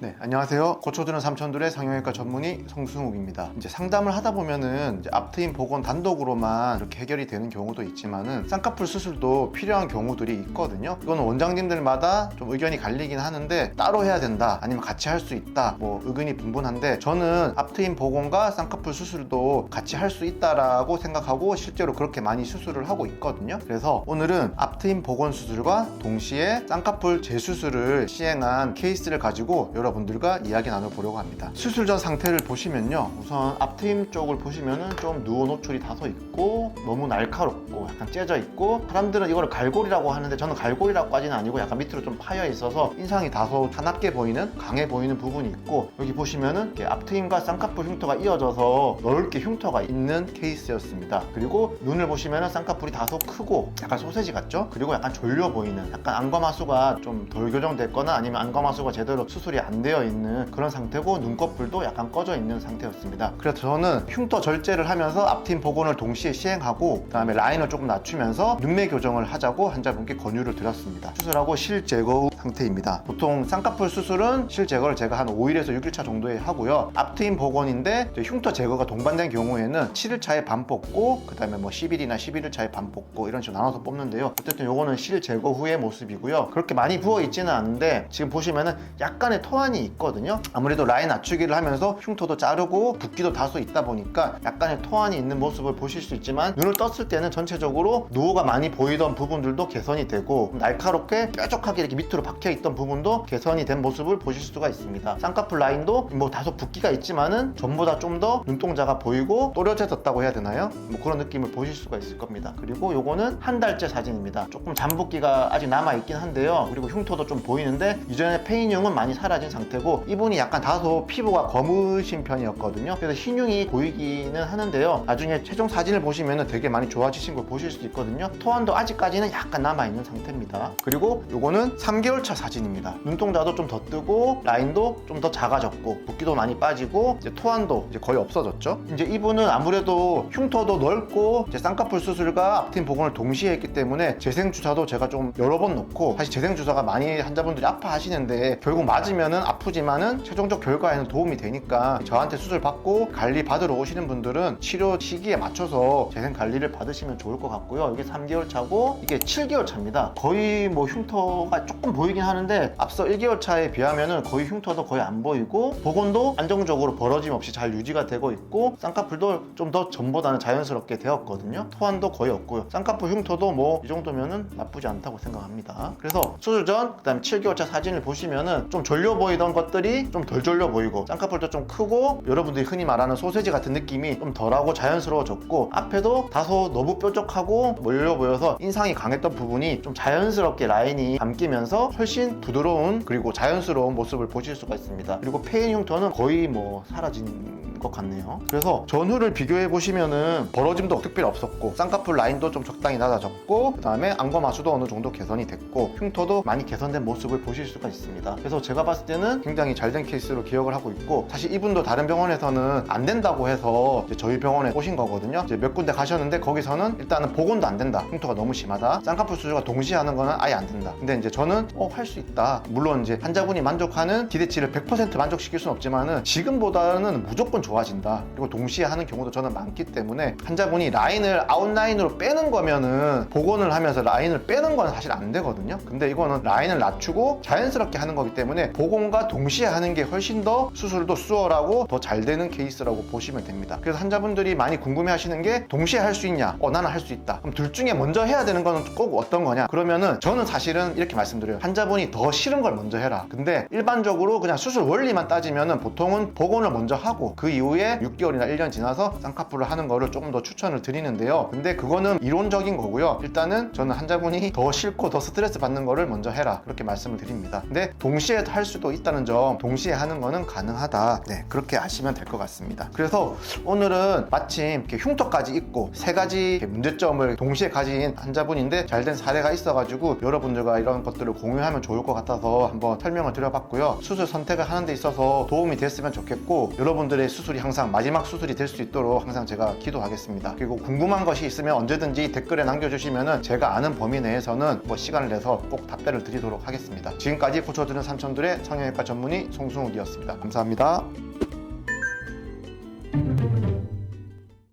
네, 안녕하세요. 고쳐주는 삼천둘의 성형외과 전문의 성승욱입니다. 이제 상담을 하다 보면은 이제 앞트임 복원 단독으로만 이렇게 해결이 되는 경우도 있지만은 쌍꺼풀 수술도 필요한 경우들이 있거든요. 이거는 원장님들마다 좀 의견이 갈리긴 하는데 따로 해야 된다, 아니면 같이 할 수 있다, 뭐 의견이 분분한데 저는 앞트임 복원과 쌍꺼풀 수술도 같이 할 수 있다라고 생각하고 실제로 그렇게 많이 수술을 하고 있거든요. 그래서 오늘은 앞트임 복원 수술과 동시에 쌍꺼풀 재수술을 시행한 케이스를 가지고 여러분들과 이야기 나눠보려고 합니다. 수술 전 상태를 보시면요, 우선 앞트임 쪽을 보시면은 좀 누워 노출이 다소 있고 너무 날카롭고 약간 째져 있고, 사람들은 이거를 갈골이라고 하는데 저는 갈골이라고까지는 아니고 약간 밑으로 좀 파여 있어서 인상이 다소 사납게 보이는, 강해 보이는 부분이 있고, 여기 보시면은 이렇게 앞트임과 쌍꺼풀 흉터가 이어져서 넓게 흉터가 있는 케이스였습니다. 그리고 눈을 보시면은 쌍꺼풀이 다소 크고 약간 소세지 같죠? 그리고 약간 졸려 보이는, 약간 안검하수가 좀 덜 교정됐거나 아니면 안검하수가 제대로 수술이 안 되어 있는 그런 상태고, 눈꺼풀도 약간 꺼져 있는 상태였습니다. 그래서 저는 흉터 절제를 하면서 앞트임 복원을 동시에 시행하고, 그 다음에 라인을 조금 낮추면서 눈매 교정을 하자고 환자분께 권유를 드렸습니다. 수술하고 실 제거 후 상태입니다. 보통 쌍꺼풀 수술은 실 제거를 제가 한 5일에서 6일차 정도에 하고요. 앞트임 복원인데 흉터 제거가 동반된 경우에는 7일차에 반 뽑고, 그 다음에 뭐 10일이나 11일차에 반 뽑고 이런 식으로 나눠서 뽑는데요. 어쨌든 요거는 실 제거 후의 모습이고요. 그렇게 많이 부어 있지는 않은데 지금 보시면은 약간의 토환이 있거든요. 아무래도 라인 낮추기를 하면서 흉터도 자르고 붓기도 다소 있다 보니까 약간의 토환이 있는 모습을 보실 수 있지만, 눈을 떴을 때는 전체적으로 누호가 많이 보이던 부분들도 개선이 되고, 날카롭게 뾰족하게 이렇게 밑으로 박혀 있던 부분도 개선이 된 모습을 보실 수가 있습니다. 쌍꺼풀 라인도 뭐 다소 붓기가 있지만은 전보다 좀 더 눈동자가 보이고 또렷해졌다고 해야 되나요? 뭐 그런 느낌을 보실 수가 있을 겁니다. 그리고 요거는 한 달째 사진입니다. 조금 잠붓기가 아직 남아 있긴 한데요. 그리고 흉터도 좀 보이는데 이전에 페인흉은 많이 사라진 상태고, 이분이 약간 다소 피부가 검으신 편이었거든요. 그래서 흰흉이 보이기는 하는데요. 나중에 최종 사진을 보시면 되게 많이 좋아지신 걸 보실 수 있거든요. 토환도 아직까지는 약간 남아있는 상태입니다. 그리고 요거는 3개월 차 사진입니다. 눈동자도 좀 더 뜨고 라인도 좀 더 작아졌고 붓기도 많이 빠지고 이제 토환도 이제 거의 없어졌죠. 이제 이분은 아무래도 흉터도 넓고 이제 쌍꺼풀 수술과 앞트임 복원을 동시에 했기 때문에 재생주사도 제가 좀 여러 번 놓고, 사실 재생주사가 많이 환자분들이 아파하시는데 결국 맞으면은 아프지만은 최종적 결과에는 도움이 되니까 저한테 수술 받고 관리 받으러 오시는 분들은 치료 시기에 맞춰서 재생 관리를 받으시면 좋을 것 같고요. 이게 3개월 차고 이게 7개월 차입니다. 거의 뭐 흉터가 조금 보이긴 하는데 앞서 1개월 차에 비하면은 거의 흉터도 거의 안 보이고, 복원도 안정적으로 벌어짐 없이 잘 유지가 되고 있고, 쌍꺼풀도 좀 더 전보다는 자연스럽게 되었거든요. 토환도 거의 없고요. 쌍꺼풀 흉터도 뭐 이 정도면은 나쁘지 않다고 생각합니다. 그래서 수술 전, 그 다음에 7개월 차 사진을 보시면은 좀 졸려 보이던 것들이 좀 덜 졸려 보이고, 쌍꺼풀도 좀 크고 여러분들이 흔히 말하는 소세지 같은 느낌이 좀 덜하고 자연스러워졌고, 앞에도 다소 너무 뾰족하고 몰려 보여서 인상이 강했던 부분이 좀 자연스럽게 라인이 감기면서 훨씬 부드러운 그리고 자연스러운 모습을 보실 수가 있습니다. 그리고 페인 흉터는 거의 뭐 사라진 것 같네요. 그래서 전후를 비교해 보시면은 벌어짐도 특별히 없었고, 쌍꺼풀 라인도 좀 적당히 낮아졌고, 그 다음에 안검하수도 어느 정도 개선이 됐고, 흉터도 많이 개선된 모습을 보실 수가 있습니다. 그래서 제가 봤을 때는 굉장히 잘된 케이스로 기억을 하고 있고, 사실 이분도 다른 병원에서는 안 된다고 해서 이제 저희 병원에 오신 거거든요. 이제 몇 군데 가셨는데 거기서는 일단은 복원도 안 된다, 흉터가 너무 심하다, 쌍꺼풀 수술과 동시에 하는 거는 아예 안 된다. 근데 이제 저는 할 수 있다. 물론 이제 환자분이 만족하는 기대치를 100% 만족시킬 수는 없지만은 지금보다는 무조건 좋아진다. 그리고 동시에 하는 경우도 저는 많기 때문에, 환자분이 라인을 아웃라인으로 빼는 거면은 복원을 하면서 라인을 빼는 건 사실 안 되거든요. 근데 이거는 라인을 낮추고 자연스럽게 하는 거기 때문에 복원과 동시에 하는 게 훨씬 더 수술도 수월하고 더 잘 되는 케이스라고 보시면 됩니다. 그래서 환자분들이 많이 궁금해 하시는 게, 동시에 할 수 있냐? 나는 할 수 있다. 그럼 둘 중에 먼저 해야 되는 거는 꼭 어떤 거냐? 그러면은 저는 사실은 이렇게 말씀드려요. 환자분이 더 싫은 걸 먼저 해라. 근데 일반적으로 그냥 수술 원리만 따지면은 보통은 복원을 먼저 하고 그 이후에 6개월이나 1년 지나서 쌍꺼풀을 하는 거를 조금 더 추천을 드리는데요. 근데 그거는 이론적인 거고요. 일단은 저는 환자분이 더 싫고 더 스트레스 받는 거를 먼저 해라, 그렇게 말씀을 드립니다. 근데 동시에 할 수도 있다는 점, 동시에 하는 거는 가능하다. 네, 그렇게 아시면 될 것 같습니다. 그래서 오늘은 마침 이렇게 흉터까지 있고 세 가지 문제점을 동시에 가진 환자분인데 잘된 사례가 있어가지고 여러분들과 이런 것들을 공유하면 좋을 것 같아서 한번 설명을 드려봤고요. 수술 선택을 하는 데 있어서 도움이 됐으면 좋겠고, 여러분들의 수술 수술이 항상 마지막 수술이 될 수 있도록 항상 제가 기도하겠습니다. 그리고 궁금한 것이 있으면 언제든지 댓글에 남겨주시면 제가 아는 범위 내에서는 시간을 내서 꼭 답변을 드리도록 하겠습니다. 지금까지 고쳐드는 삼촌들의 성형외과 전문의 송승욱이었습니다. 감사합니다.